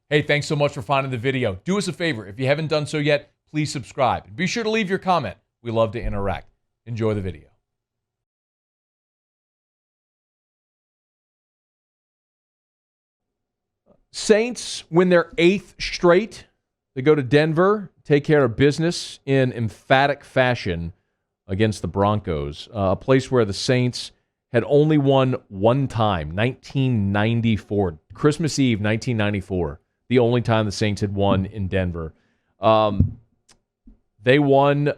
Hey, thanks so much for finding the video. Do us a favor. If you haven't done so yet, please subscribe. And be sure to leave your comment. We love to interact. Enjoy the video. Saints win their 8th straight. They go to Denver, take care of business in emphatic fashion against the Broncos, a place where the Saints had only won one time, 1994, Christmas Eve, 1994, the only time the Saints had won in Denver. They won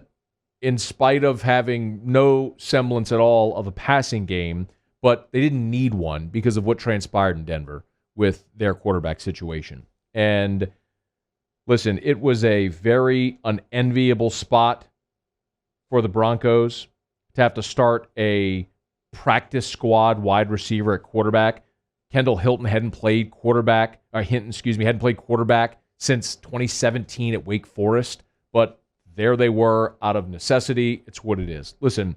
in spite of having no semblance at all of a passing game, but they didn't need one because of what transpired in Denver with their quarterback situation. And listen, it was a very unenviable spot for the Broncos to have to start a practice squad wide receiver at quarterback. Kendall Hinton hadn't played quarterback since 2017 at Wake Forest, but there they were out of necessity. It's what it is. Listen,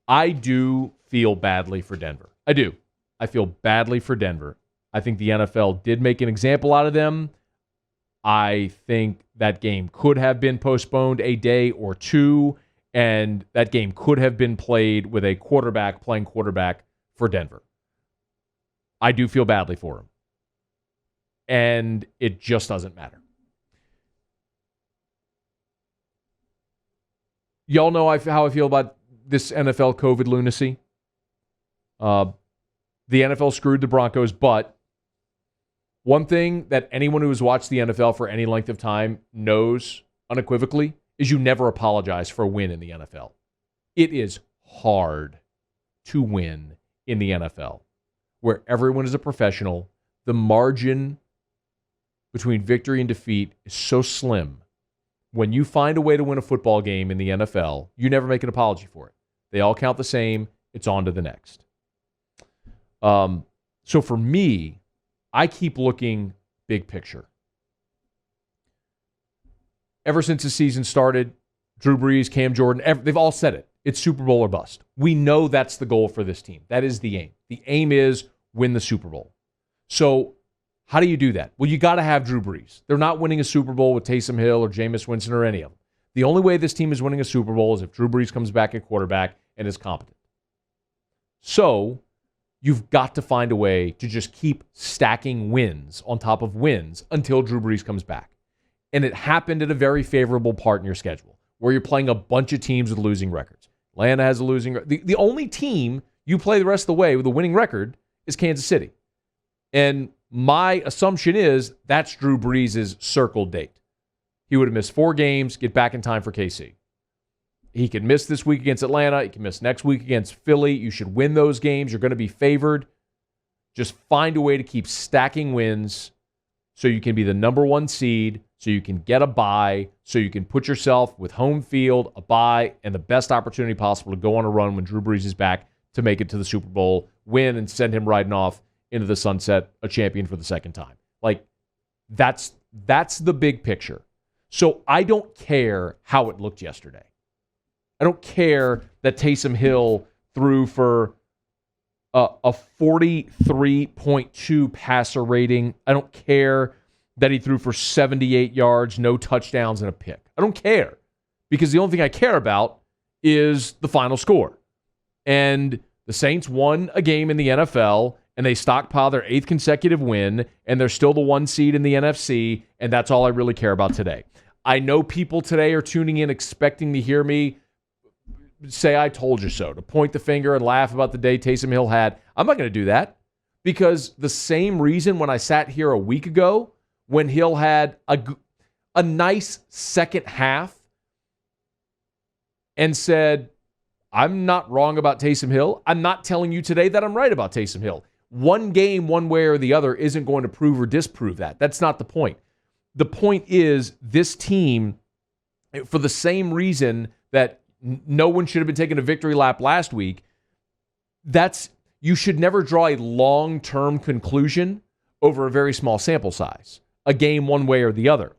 I do feel badly for Denver. I do. I feel badly for Denver. I think the NFL did make an example out of them. I think that game could have been postponed a day or two, and that game could have been played with a quarterback playing quarterback for Denver. I do feel badly for him. And it just doesn't matter. Y'all know how I feel about this NFL COVID lunacy. The NFL screwed the Broncos, but one thing that anyone who has watched the NFL for any length of time knows unequivocally is you never apologize for a win in the NFL. It is hard to win in the NFL, where everyone is a professional. The margin between victory and defeat is so slim. When you find a way to win a football game in the NFL, you never make an apology for it. They all count the same. It's on to the next. So for me, I keep looking big picture. Ever since the season started, Drew Brees, Cam Jordan, they've all said it. It's Super Bowl or bust. We know that's the goal for this team. That is the aim. The aim is win the Super Bowl. So how do you do that? Well, you got to have Drew Brees. They're not winning a Super Bowl with Taysom Hill or Jameis Winston or any of them. The only way this team is winning a Super Bowl is if Drew Brees comes back at quarterback and is competent. So you've got to find a way to just keep stacking wins on top of wins until Drew Brees comes back. And it happened at a very favorable part in your schedule where you're playing a bunch of teams with losing records. Atlanta has a losing record. The only team you play the rest of the way with a winning record is Kansas City. And my assumption is that's Drew Brees' circled date. He would have missed 4 games, get back in time for KC. He could miss this week against Atlanta. He can miss next week against Philly. You should win those games. You're going to be favored. Just find a way to keep stacking wins so you can be the number 1 seed, so you can get a bye, so you can put yourself with home field, a bye, and the best opportunity possible to go on a run when Drew Brees is back to make it to the Super Bowl, win, and send him riding off into the sunset, a champion for the second time. Like, that's the big picture. So I don't care how it looked yesterday. I don't care that Taysom Hill threw for a 43.2 passer rating. I don't care that he threw for 78 yards, no touchdowns, and a pick. I don't care, because the only thing I care about is the final score. And the Saints won a game in the NFL, and they stockpile their 8th consecutive win, and they're still the 1 seed in the NFC, and that's all I really care about today. I know people today are tuning in expecting to hear me say I told you so, to point the finger and laugh about the day Taysom Hill had. I'm not going to do that, because the same reason when I sat here a week ago when Hill had a nice second half and said, I'm not wrong about Taysom Hill, I'm not telling you today that I'm right about Taysom Hill. One game, one way or the other, isn't going to prove or disprove that. That's not the point. The point is this team, for the same reason that no one should have been taking a victory lap last week, you should never draw a long-term conclusion over a very small sample size, a game one way or the other.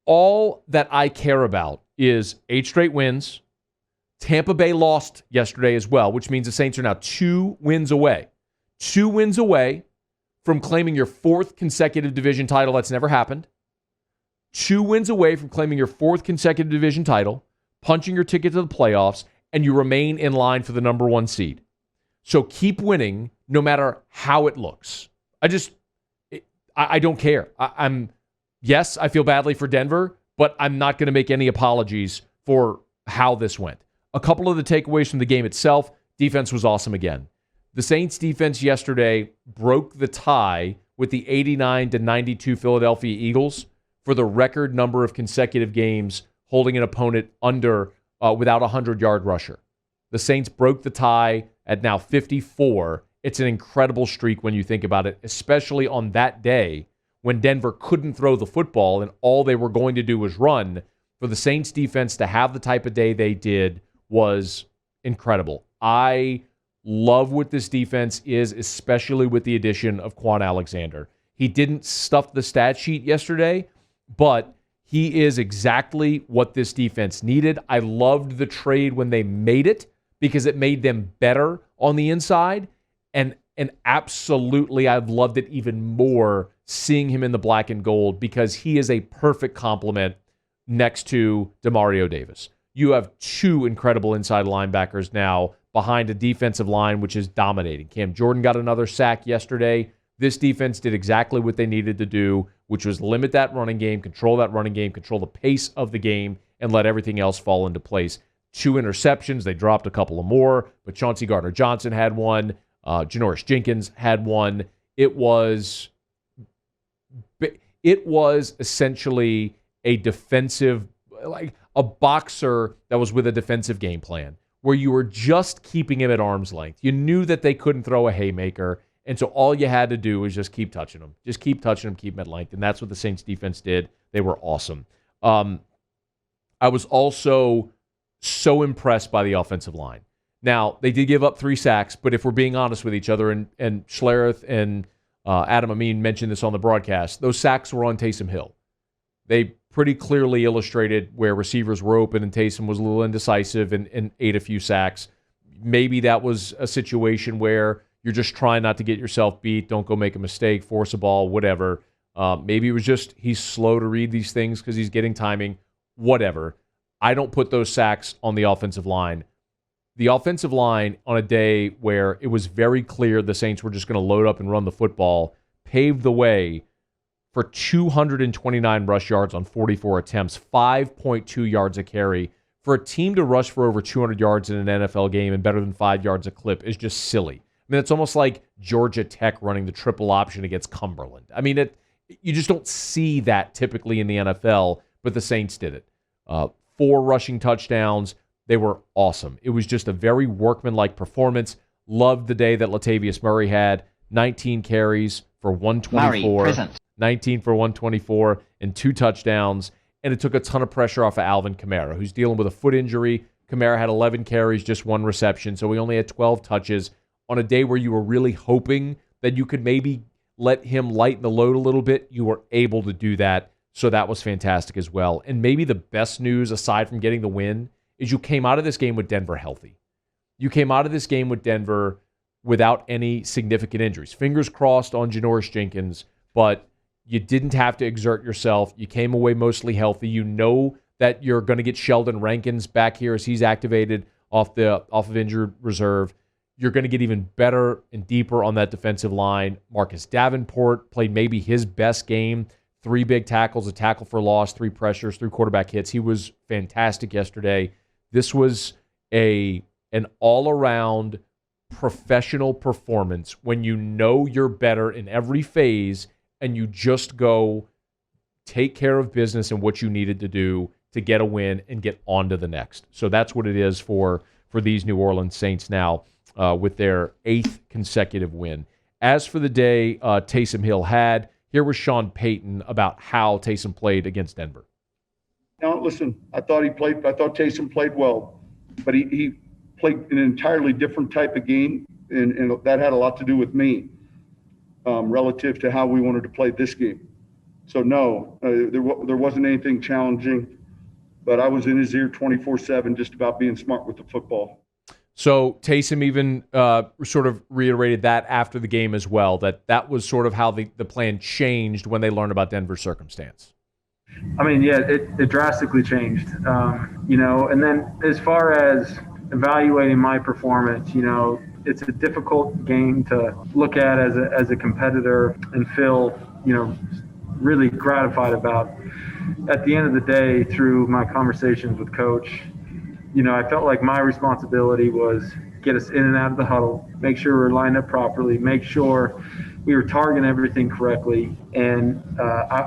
All that I care about is 8 straight wins. Tampa Bay lost yesterday as well, which means the Saints are now 2 wins away. 2 wins away from claiming your 4th consecutive division title. That's never happened. 2 wins away from claiming your 4th consecutive division title, punching your ticket to the playoffs, and you remain in line for the number 1 seed. So keep winning no matter how it looks. I don't care. Yes, I feel badly for Denver, but I'm not going to make any apologies for how this went. A couple of the takeaways from the game itself: defense was awesome again. The Saints defense yesterday broke the tie with the 89-92 Philadelphia Eagles for the record number of consecutive games holding an opponent under without a 100-yard rusher. The Saints broke the tie at now 54. It's an incredible streak when you think about it, especially on that day when Denver couldn't throw the football and all they were going to do was run. For the Saints defense to have the type of day they did was incredible. I love what this defense is, especially with the addition of Quan Alexander. He didn't stuff the stat sheet yesterday, but he is exactly what this defense needed. I loved the trade when they made it because it made them better on the inside. And absolutely, I've loved it even more seeing him in the black and gold because he is a perfect complement next to Demario Davis. You have 2 incredible inside linebackers now behind a defensive line which is dominating. Cam Jordan got another sack yesterday. This defense did exactly what they needed to do, which was limit that running game, control the pace of the game, and let everything else fall into place. 2 interceptions. They dropped a couple of more, but Chauncey Gardner-Johnson had one. Janoris Jenkins had one. It was essentially a defensive, like a boxer that was with a defensive game plan, where you were just keeping him at arm's length. You knew that they couldn't throw a haymaker, and so all you had to do was just keep touching him. Just keep touching him, keep him at length, and that's what the Saints defense did. They were awesome. I was also so impressed by the offensive line. Now, they did give up 3 sacks, but if we're being honest with each other, and Schlereth and Adam Amin mentioned this on the broadcast, those sacks were on Taysom Hill. They pretty clearly illustrated where receivers were open and Taysom was a little indecisive and ate a few sacks. Maybe that was a situation where you're just trying not to get yourself beat, don't go make a mistake, force a ball, whatever. Maybe it was just he's slow to read these things because he's getting timing, whatever. I don't put those sacks on the offensive line. The offensive line, on a day where it was very clear the Saints were just going to load up and run the football, paved the way for 229 rush yards on 44 attempts, 5.2 yards a carry. For a team to rush for over 200 yards in an NFL game and better than 5 yards a clip is just silly. I mean, it's almost like Georgia Tech running the triple option against Cumberland. I mean, you just don't see that typically in the NFL, but the Saints did it. 4 rushing touchdowns. They were awesome. It was just a very workmanlike performance. Loved the day that Latavius Murray had. 19 carries for 124. 19 for 124 and 2 touchdowns. And it took a ton of pressure off of Alvin Kamara, who's dealing with a foot injury. Kamara had 11 carries, just 1 reception, so he only had 12 touches on a day where you were really hoping that you could maybe let him lighten the load a little bit. You were able to do that, so that was fantastic as well. And maybe the best news, aside from getting the win, is you came out of this game with Denver healthy. You came out of this game with Denver without any significant injuries. Fingers crossed on Janoris Jenkins, but you didn't have to exert yourself. You came away mostly healthy. You know that you're going to get Sheldon Rankins back here as he's activated off of injured reserve. You're going to get even better and deeper on that defensive line. Marcus Davenport played maybe his best game. 3 big tackles, a tackle for loss, 3 pressures, 3 quarterback hits. He was fantastic yesterday. This was an all-around professional performance when you know you're better in every phase and you just go take care of business and what you needed to do to get a win and get on to the next. So that's what it is for these New Orleans Saints now with their 8th consecutive win. As for the day Taysom Hill had, here was Sean Payton about how Taysom played against Denver. Now, listen, I thought Taysom played well, but he played an entirely different type of game, and that had a lot to do with me relative to how we wanted to play this game. So, no, there wasn't anything challenging, but I was in his ear 24/7 just about being smart with the football. So Taysom even sort of reiterated that after the game as well, that was sort of how the plan changed when they learned about Denver's circumstance. I mean, yeah, it drastically changed, and then as far as evaluating my performance, it's a difficult game to look at as a competitor and feel, really gratified about. At the end of the day, through my conversations with Coach, I felt like my responsibility was get us in and out of the huddle, make sure we're lined up properly, make sure we were targeting everything correctly. And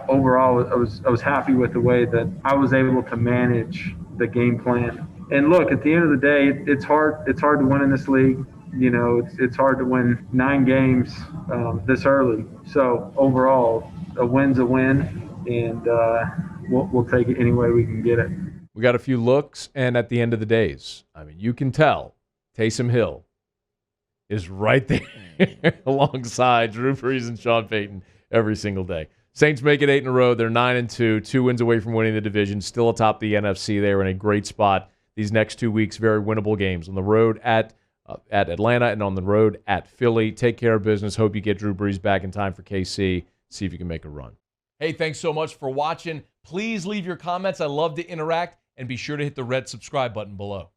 overall, I was happy with the way that I was able to manage the game plan. And look, at the end of the day, it's hard to win in this league. It's hard to win 9 games this early. So overall, a win's a win, and we'll take it any way we can get it. We got a few looks, and at the end of the days, I mean, you can tell Taysom Hill is right there alongside Drew Brees and Sean Payton every single day. Saints make it 8 in a row. They're 9-2, 2 wins away from winning the division, still atop the NFC. They are in a great spot these next 2 weeks, very winnable games on the road at Atlanta and on the road at Philly. Take care of business. Hope you get Drew Brees back in time for KC. See if you can make a run. Hey, thanks so much for watching. Please leave your comments. I love to interact. And be sure to hit the red subscribe button below.